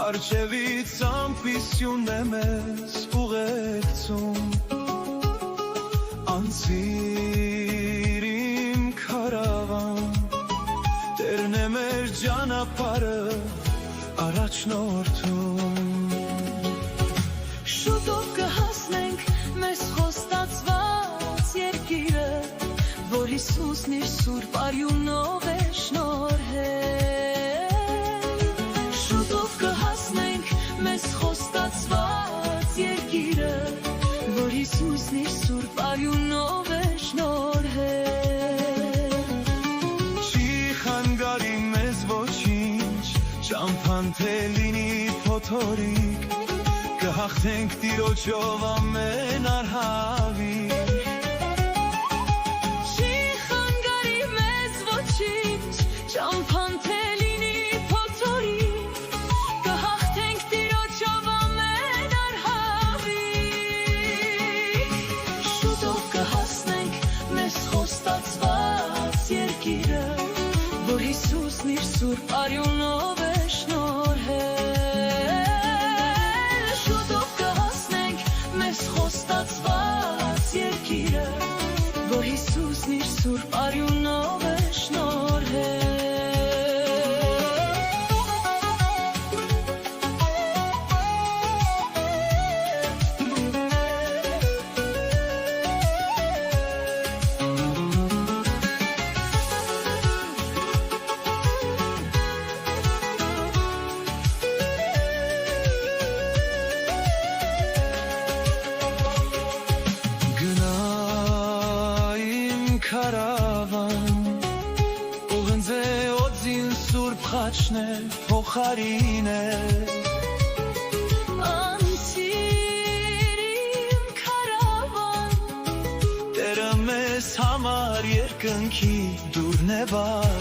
Արջևից ամպիսյունն է մեզ ուղեկցում Անցիր իմ քարավան Տերն է մեր ճանապարհը առաջնորդում Շուտով կհասնենք մեզ խոստացված երկիրը Որ Հիսուսն իր սուրբ արյունով է շնորհել Շուտով կհասնենք մեզ խոստացված երկիրը Որ Հիսուսն իր սուրբ արյունով է շնորհել Չի խանգարի մեզ ոչինչ Ճամփան թե լինի փոթորիկ Կհաղթենք Տիրոջով ամեն արհավիկ Չի խանգարի մեզ ոչինչ Ճամփան թե լինի փոթորիկ Կհաղթենք Տիրոջով ամեն արհավիկ Շուտով կհասնենք մեզ խոստացված երկիրը Որ Հիսուսն իր սուրբ արյունով է շնորհել Շուտով կհասնենք մեզ խոստացված երկիրը Որ Հիսուսն իր սուրբ արյունով է շնորհել Քարավան Ուղնձ է օձին սուրբ խաչն է փոխարին է Անցիր իմ քարավան Տերը մեզ համար երկնքի դուռն է բաց